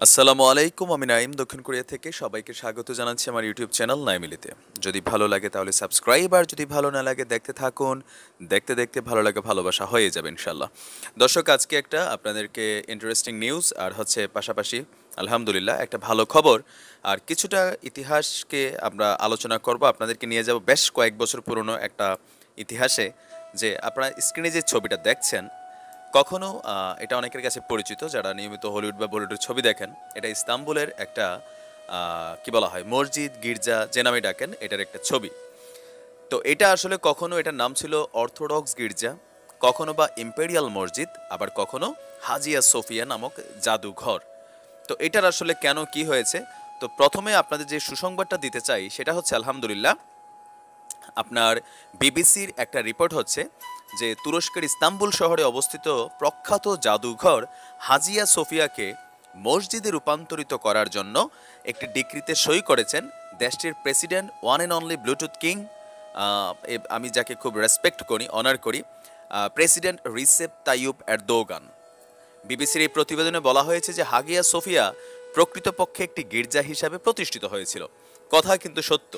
আসসালামু আলাইকুম, আমি নাইম দক্ষিণ কোরিয়া থেকে সবাইকে স্বাগত জানাচ্ছি আমার ইউটিউব চ্যানেল নাইমিলিতে। যদি ভালো লাগে তাহলে সাবস্ক্রাইব, আর যদি ভালো না লাগে দেখতে থাকুন। দেখতে দেখতে ভালো লাগে ভালোবাসা হয়ে যাবে ইনশাল্লাহ। দর্শক, আজকে একটা আপনাদেরকে ইন্টারেস্টিং নিউজ আর হচ্ছে পাশাপাশি আলহামদুলিল্লাহ একটা ভালো খবর আর কিছুটা ইতিহাসকে আমরা আলোচনা করব। আপনাদেরকে নিয়ে যাব বেশ কয়েক বছর পুরনো একটা ইতিহাসে। যে আপনারা স্ক্রিনে যে ছবিটা দেখছেন, কখনো এটা অনেকের কাছে পরিচিত যারা নিয়মিত হলিউড বা বলিউডের ছবি দেখেন। এটা ইস্তাম্বুলের একটা কি বলা হয়, মসজিদ গির্জা যে নামে ডাকেন, এটার একটা ছবি। তো এটা আসলে কখনো এটার নাম ছিল অর্থোডক্স গির্জা, কখনো বা ইম্পেরিয়াল মসজিদ, আবার কখনো হাজিয়া সোফিয়া নামক জাদুঘর। তো এটার আসলে কেন কি হয়েছে, তো প্রথমে আপনাদের যে সুসংবাদটা দিতে চাই সেটা হচ্ছে আলহামদুলিল্লাহ আপনার বিবিসির একটা রিপোর্ট হচ্ছে যে তুরস্কের ইস্তাম্বুল শহরে অবস্থিত প্রখ্যাত জাদুঘর হাজিয়া সোফিয়াকে মসজিদে রূপান্তরিত করার জন্য একটি ডিক্রিতে সই করেছেন দেশটির president, one and only Bluetooth king. আমি যাকে খুব রেসপেক্ট করি, অনার করি, প্রেসিডেন্ট রিসেপ তাইয়ুপ এরদোগান। বিবিসির এই প্রতিবেদনে বলা হয়েছে যে হাগিয়া সোফিয়া প্রকৃতপক্ষে একটি গির্জা হিসাবে প্রতিষ্ঠিত হয়েছিল। কথা কিন্তু সত্য।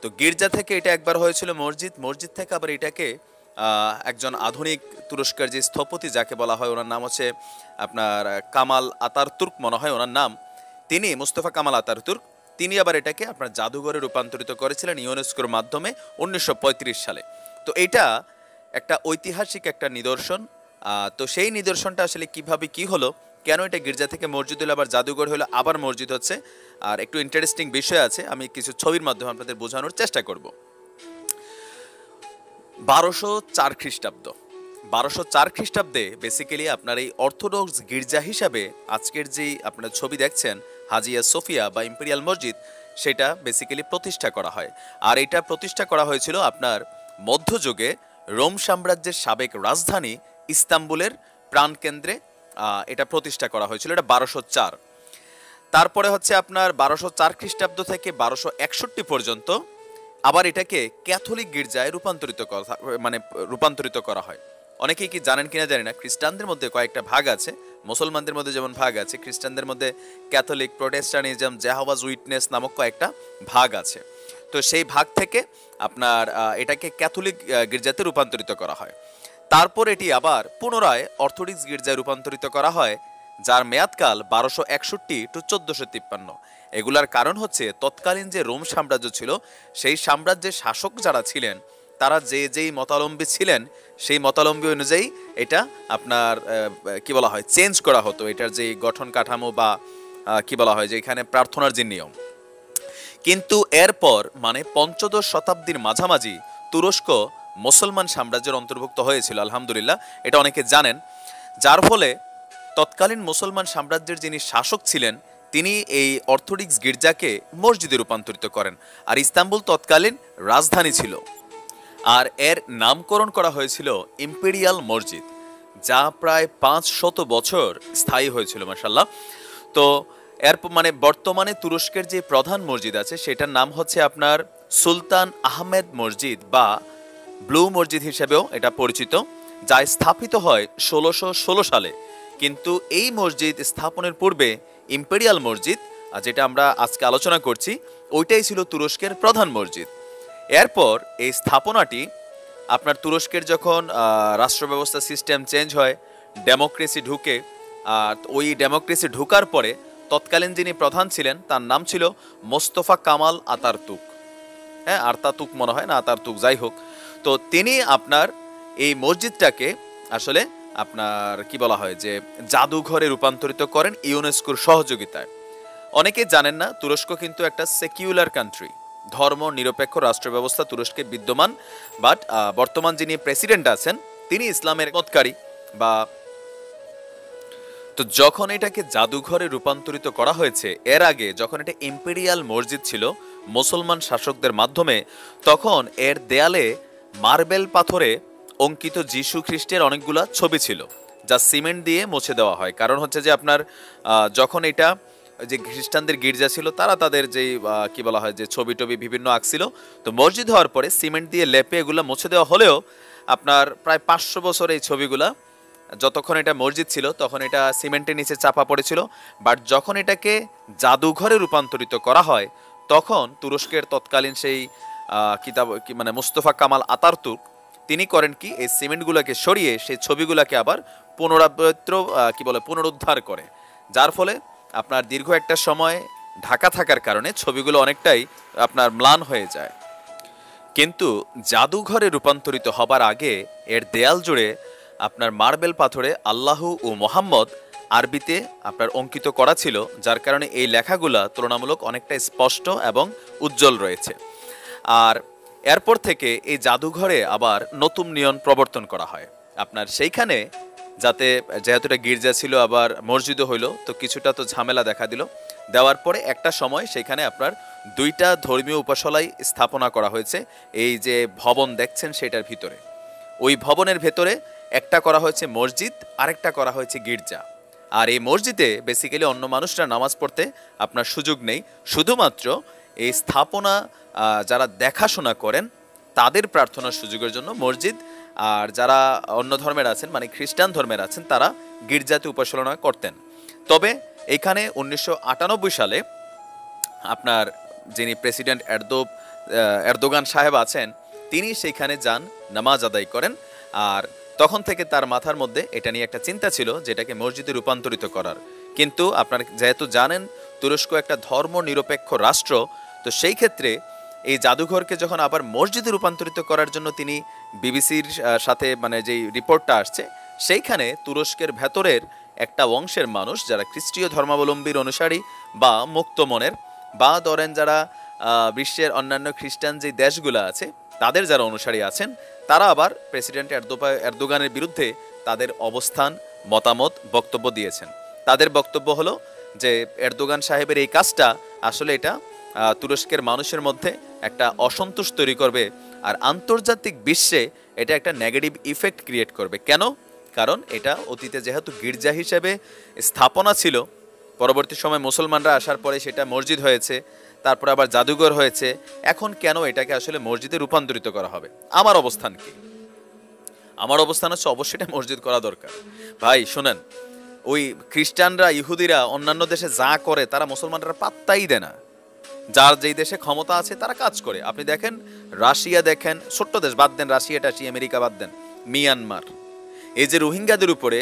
তো গির্জা থেকে এটা একবার হয়েছিল মসজিদ, মসজিদ থেকে আবার এটাকে একজন আধুনিক তুরস্কের যে স্থপতি যাকে বলা হয়, ওনার নাম হচ্ছে আপনার কামাল আতারতুর্ক মনে হয় ওনার নাম, তিনি মুস্তফা কামাল আতারতুর্ক, তিনি আবার এটাকে আপনার জাদুঘরে রূপান্তরিত করেছিলেন ইউনেস্কোর মাধ্যমে 1935 সালে। তো এটা একটা ঐতিহাসিক একটা নিদর্শন। তো সেই নিদর্শনটা আসলে কিভাবে কি হলো, কেন এটা গির্জা থেকে মসজিদ হলো আবার জাদুঘর হলো আবার মসজিদ হচ্ছে, আর একটু ইন্টারেস্টিং বিষয় আছে, আমি কিছু ছবির মাধ্যমে আপনাদের বোঝানোর চেষ্টা করব। 1204 খ্রিস্টাব্দ, 1204 খ্রিস্টাব্দে বেসিক্যালি আপনার এই অর্থোডক্স গির্জা হিসাবে আজকের যেই আপনার ছবি দেখছেন হাজিয়া সোফিয়া বা ইম্পেরিয়াল মসজিদ, সেটা বেসিক্যালি প্রতিষ্ঠা করা হয়। আর এটা প্রতিষ্ঠা করা হয়েছিল আপনার মধ্যযুগে রোম সাম্রাজ্যের সাবেক রাজধানী ইস্তাম্বুলের প্রাণকেন্দ্রে। এটা প্রতিষ্ঠা করা হয়েছিল, এটা 1204। তারপরে হচ্ছে আপনার 1204 খ্রিস্টাব্দ থেকে 1261 পর্যন্ত আবার এটাকে ক্যাথলিক গির্জায় রূপান্তরিত করা হয়। অনেকেই কি জানেন কিনা জানি না, খ্রিস্টানদের মধ্যে কয়েকটা ভাগ আছে, মুসলমানদের মধ্যে যেমন ভাগ আছে, খ্রিস্টানদের মধ্যে ক্যাথলিক, প্রোটেস্টানিজম, জেহোভাজ উইটনেস নামক কয়েকটা ভাগ আছে। তো সেই ভাগ থেকে আপনার এটাকে ক্যাথলিক গির্জাতে রূপান্তরিত করা হয়। তারপর এটি আবার পুনরায় অর্থোডক্স গির্জায় রূপান্তরিত করা হয়, যার মেয়াদকাল 1261 টু 1453। এগুলার কারণ হচ্ছে তৎকালীন যে রোম সাম্রাজ্য ছিল, সেই সাম্রাজ্যের শাসক যারা ছিলেন তারা যেই মতাবলম্বী ছিলেন সেই মতাবলম্বী অনুযায়ী এটা আপনার কি বলা হয়, চেঞ্জ করা হতো এটার যে গঠন কাঠামো বা কি বলা হয় যে এখানে প্রার্থনার যে নিয়ম। কিন্তু এরপর মানে পঞ্চদশ শতাব্দীর মাঝামাঝি তুরস্ক মুসলমান সাম্রাজ্যের অন্তর্ভুক্ত হয়েছিল, আলহামদুলিল্লাহ, এটা অনেকে জানেন। যার ফলে তৎকালীন মুসলমান সাম্রাজ্যের যিনি শাসক ছিলেন তিনি এই অর্থোডক্স গির্জাকে মসজিদে রূপান্তরিত করেন, আর ইস্তাম্বুল তৎকালীন রাজধানী ছিল। আর এর নামকরণ করা হয়েছিল ইম্পেরিয়াল মসজিদ, যা প্রায় 500 বছর স্থায়ী হয়েছিল মাশাআল্লাহ। তো এর মানে বর্তমানে তুরস্কের যে প্রধান মসজিদ আছে সেটার নাম হচ্ছে আপনার সুলতান আহমেদ মসজিদ বা ব্লু মসজিদ হিসেবেও এটা পরিচিত, যা স্থাপিত হয় 1616 সালে। কিন্তু এই মসজিদ স্থাপনের পূর্বে ইম্পেরিয়াল মসজিদ, যেটা আমরা আজকে আলোচনা করছি, ওইটাই ছিল তুরস্কের প্রধান মসজিদ। এরপর এই স্থাপনাটি আপনার তুরস্কের যখন রাষ্ট্র ব্যবস্থা সিস্টেম চেঞ্জ হয়, ডেমোক্রেসি ঢুকে, আর ওই ডেমোক্রেসি ঢুকার পরে তৎকালীন যিনি প্রধান ছিলেন তার নাম ছিল মোস্তফা কামাল আতারতুক। হ্যাঁ, আরতাতুক মনে হয় না, আতারতুক, যাই হোক। তো তিনি আপনার এই মসজিদটাকে আসলে আপনার কি বলা হয় যে জাদুঘরে রূপান্তরিত করেন ইউনেস্কোর সহযোগিতায়। অনেকে জানেন না, তুরস্ক কিন্তু একটা সেকিউলার কান্ট্রি, ধর্ম নিরপেক্ষ রাষ্ট্র ব্যবস্থা তুরস্কে বিদ্যমান। বাট বর্তমান যিনি প্রেসিডেন্ট আছেন তিনি ইসলামের মতকারী বা। তো যখন এটাকে জাদুঘরে রূপান্তরিত করা হয়েছে, এর আগে যখন এটা ইম্পেরিয়াল মসজিদ ছিল মুসলমান শাসকদের মাধ্যমে, তখন এর দেয়ালে মার্বেল পাথরে অঙ্কিত যীশু খ্রিস্টের অনেকগুলা ছবি ছিল, যা সিমেন্ট দিয়ে মুছে দেওয়া হয়। কারণ হচ্ছে যে আপনার যখন এটা যে খ্রিস্টানদের গির্জা ছিল তারা তাদের যেই কি বলা হয় যে ছবি টবি বিভিন্ন আঁকছিল, তো মসজিদ হওয়ার পরে সিমেন্ট দিয়ে লেপে এগুলো মুছে দেওয়া হলেও আপনার প্রায় 500 বছর এই ছবিগুলা যতক্ষণ এটা মসজিদ ছিল তখন এটা সিমেন্টের নিচে চাপা পড়েছিল, বাট যখন এটাকে জাদুঘরে রূপান্তরিত করা হয় তখন তুরস্কের তৎকালীন সেই মানে মুস্তফা কামাল আতাতুর্ক তিনি করেন কি, এই সিমেন্টগুলোকে সরিয়ে সেই ছবিগুলোকে আবার পুনরুদ্ধার করে, যার ফলে আপনার দীর্ঘ একটা সময় ঢাকা থাকার কারণে ছবিগুলো অনেকটাই আপনার ম্লান হয়ে যায়। কিন্তু জাদুঘরে রূপান্তরিত হবার আগে এর দেয়াল জুড়ে আপনার মার্বেল পাথরে আল্লাহ ও মোহাম্মদ আরবিতে আপনার অঙ্কিত করা ছিল, যার কারণে এই লেখাগুলা তুলনামূলক অনেকটা স্পষ্ট এবং উজ্জ্বল রয়েছে। আর এরপর থেকে এই জাদুঘরে আবার নতুন নিয়ম প্রবর্তন করা হয় আপনার সেইখানে, যাতে যেহেতু এটা গির্জা ছিল আবার মসজিদও হইলো, তো কিছুটা তো ঝামেলা দেখা দিল। দেওয়ার পরে একটা সময় সেখানে আপনার দুইটা ধর্মীয় উপাসনালয় স্থাপনা করা হয়েছে। এই যে ভবন দেখছেন সেটার ভিতরে, ওই ভবনের ভেতরে একটা করা হয়েছে মসজিদ, আরেকটা করা হয়েছে গির্জা। আর এই মসজিদে বেসিক্যালি অন্য মানুষরা নামাজ পড়তে আপনার সুযোগ নেই, শুধুমাত্র এই স্থাপনা যারা দেখাশোনা করেন তাদের প্রার্থনার সুযোগের জন্য মসজিদ, আর যারা অন্য ধর্মের আছেন মানে খ্রিস্টান ধর্মের আছেন তারা গির্জাতে উপাসনা করতেন। তবে এখানে 1998 সালে আপনার যিনি প্রেসিডেন্ট এরদোগান সাহেব আছেন তিনি সেইখানে যান, নামাজ আদায় করেন। আর তখন থেকে তার মাথার মধ্যে এটা নিয়ে একটা চিন্তা ছিল যেটাকে মসজিদে রূপান্তরিত করার। কিন্তু আপনার যেহেতু জানেন তুরস্ক একটা ধর্ম নিরপেক্ষ রাষ্ট্র, তো সেই ক্ষেত্রে এই জাদুঘরকে যখন আবার মসজিদে রূপান্তরিত করার জন্য তিনি বিবিসির সাথে মানে যেই রিপোর্টটা আসছে সেইখানে তুরস্কের ভেতরের একটা অংশের মানুষ যারা খ্রিস্টীয় ধর্মাবলম্বীর অনুসারী বা মুক্ত মনের বা ধরেন যারা বিশ্বের অন্যান্য খ্রিস্টান যে দেশগুলো আছে তাদের যারা অনুসারী আছেন তারা আবার প্রেসিডেন্ট এরদোগানের বিরুদ্ধে তাদের অবস্থান, মতামত, বক্তব্য দিয়েছেন। তাদের বক্তব্য হলো যে এরদোগান সাহেবের এই কাজটা আসলে এটা তুরস্কের মানুষের মধ্যে একটা অসন্তোষ তৈরি করবে, আর আন্তর্জাতিক বিশ্বে এটা একটা নেগেটিভ ইফেক্ট ক্রিয়েট করবে। কেন? কারণ এটা অতীতে যেহেতু গির্জা হিসেবে স্থাপনা ছিল, পরবর্তী সময় মুসলমানরা আসার পরে সেটা মসজিদ হয়েছে, তারপর আবার জাদুঘর হয়েছে, এখন কেন এটাকে আসলে মসজিদে রূপান্তরিত করা হবে? আমার অবস্থান কি? আমার অবস্থান হচ্ছে অবশ্যই এটা মসজিদ করা দরকার। ভাই শুনেন, ওই খ্রিস্টানরা ইহুদিরা অন্যান্য দেশে যা করে তারা মুসলমানরা পাত্তাই দেয় না। যার যেই দেশে ক্ষমতা আছে তারা কাজ করে। আপনি দেখেন রাশিয়া, দেখেন ছোট্ট দেশ, বাদ দেন রাশিয়া টাশি আমেরিকা বাদ দেন, মিয়ানমার, এই যে রোহিঙ্গাদের উপরে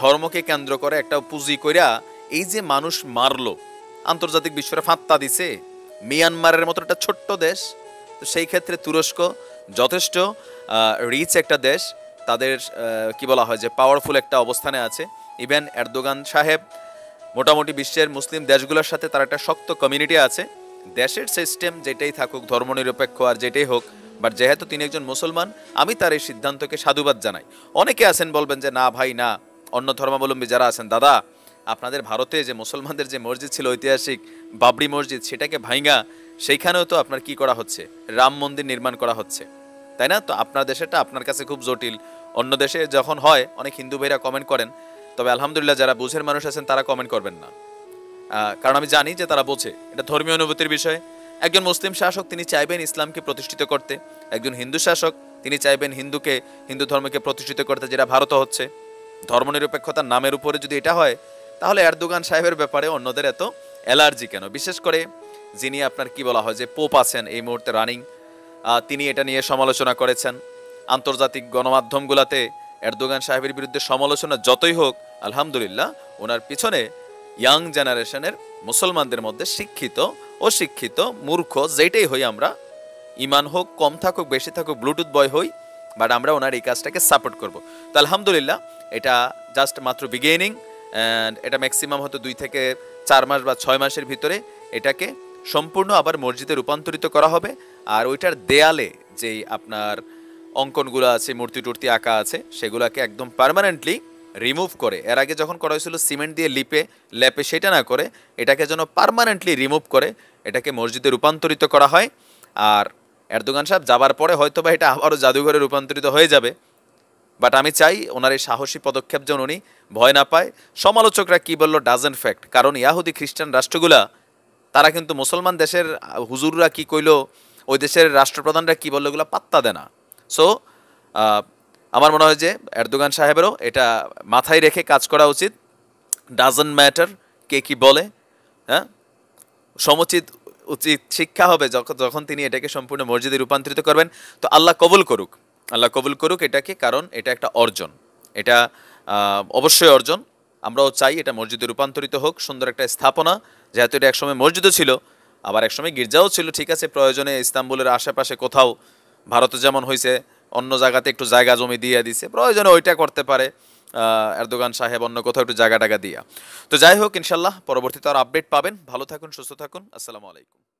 ধর্মকে কেন্দ্র করে একটা পুঁজি কইরা এই যে মানুষ মারলো, আন্তর্জাতিক বিশ্বরে ফাত্তা দিছে। মিয়ানমারের মতো একটা ছোট্ট দেশ, তো সেই ক্ষেত্রে তুরস্ক যথেষ্ট রিচ একটা দেশ, তাদের কি বলা হয় যে পাওয়ারফুল একটা অবস্থানে আছে। ইভেন এরদোগান সাহেব মোটামুটি বিশ্বের মুসলিম দেশগুলোর সাথে তার একটা শক্ত কমিউনিটি আছে। দেশের সিস্টেম যেটাই থাকুক, ধর্মনিরপেক্ষ আর যেটাই হোক, বাট যেহেতু তিনি একজন মুসলমান, আমি তার এই সিদ্ধান্তকে সাধুবাদ জানাই। অনেকে আছেন বলবেন যে না ভাই না, অন্য ধর্মাবলম্বী যারা আছেন, দাদা আপনাদের ভারতে যে মুসলমানদের যে মসজিদ ছিল ঐতিহাসিক বাবরি মসজিদ, সেটাকে ভাইঙ্গা সেইখানেও তো আপনার কি করা হচ্ছে, রাম মন্দির নির্মাণ করা হচ্ছে, তাই না? তো আপনার দেশেরটা আপনার কাছে খুব জটিল, অন্য দেশে যখন হয় অনেক হিন্দু ভাইরা কমেন্ট করেন, তবে আলহামদুলিল্লাহ যারা বুঝের মানুষ আছেন তারা কমেন্ট করবেন না, কারণ আমি জানি যে তারা বোঝে, এটা ধর্মীয় অনুভূতির বিষয়। একজন মুসলিম শাসক তিনি চাইবেন ইসলামকে প্রতিষ্ঠিত করতে, একজন হিন্দু শাসক তিনি চাইবেন হিন্দু ধর্মকে প্রতিষ্ঠিত করতে, যেটা ভারত হচ্ছে। ধর্মনিরপেক্ষতার নামের উপরে যদি এটা হয়, তাহলে এরদোগান সাহেবের ব্যাপারে অন্যদের এত অ্যালার্জি কেন? বিশেষ করে যিনি আপনার কি বলা হয় যে পোপ আছেন এই মুহূর্তে রানিং, তিনি এটা নিয়ে সমালোচনা করেছেন। আন্তর্জাতিক গণমাধ্যমগুলোতে এরদোগান সাহেবের বিরুদ্ধে সমালোচনা যতই হোক, আলহামদুলিল্লাহ ওনার পিছনে ইয়াং জেনারেশনের মুসলমানদের মধ্যে শিক্ষিত, অশিক্ষিত, মূর্খ যেটাই হই আমরা, ইমান হোক কম থাকুক বেশি থাকুক, ব্লুটুথ বয় হই, বাট আমরা ওনার এই কাজটাকে সাপোর্ট করব। তো আলহামদুলিল্লাহ এটা জাস্ট মাত্র বিগিনিং, অ্যান্ড এটা ম্যাক্সিমাম হয়তো 2 থেকে 4 মাস বা 6 মাসের ভিতরে এটাকে সম্পূর্ণ আবার মসজিদে রূপান্তরিত করা হবে। আর ওইটার দেয়ালে যেই আপনার অঙ্কনগুলো আছে, মূর্তি টুর্তি আঁকা আছে, সেগুলোকে একদম পার্মানেন্টলি রিমুভ করে, এর আগে যখন করা হয়েছিল সিমেন্ট দিয়ে লেপে সেটা না করে এটাকে যেন পার্মানেন্টলি রিমুভ করে এটাকে মসজিদে রূপান্তরিত করা হয়। আর এরদোগান সাহেব যাবার পরে হয়তো বা এটা আবারও জাদুঘরে রূপান্তরিত হয়ে যাবে, বাট আমি চাই ওনার এই সাহসী পদক্ষেপ যেন উনি ভয় না পায়। সমালোচকরা কি বললো ডাজেন্ট ফ্যাক্ট, কারণ ইয়াহুদি খ্রিস্টান রাষ্ট্রগুলা তারা কিন্তু মুসলমান দেশের হুজুররা কি কইলো, ওই দেশের রাষ্ট্রপ্রধানরা কি বললো, এগুলো পাত্তা দেয় না। সো আমার মনে হয় যে এরদোগান সাহেবেরও এটা মাথায় রেখে কাজ করা উচিত। ডাজন্ট ম্যাটার কে কি বলে, হ্যাঁ, সমুচিত উচিত শিক্ষা হবে যখন যখন তিনি এটাকে সম্পূর্ণ মসজিদে রূপান্তরিত করবেন। তো আল্লাহ কবুল করুক, আল্লাহ কবুল করুক এটাকে, কারণ এটা একটা অর্জন, এটা অবশ্যই অর্জন। আমরাও চাই এটা মসজিদে রূপান্তরিত হোক, সুন্দর একটা স্থাপনা, যেহেতু এটা একসময় মসজিদও ছিল, আবার একসময় গির্জাও ছিল। ঠিক আছে, প্রয়োজনে ইস্তাম্বুলের আশেপাশে কোথাও, ভারতে যেমন হয়েছে অন্য জায়গাতে একটু জায়গা জমি দিয়ে দিছে, প্রয়োজনে ওইটা করতে পারে এরদোগান সাহেব, অন্য কোথাও একটু জায়গা টাকা দিয়া। তো যাই হোক, ইনশাল্লাহ পরবর্তীতে আর আপডেট পাবেন। ভালো থাকুন, সুস্থ থাকুন, আসসালামু আলাইকুম।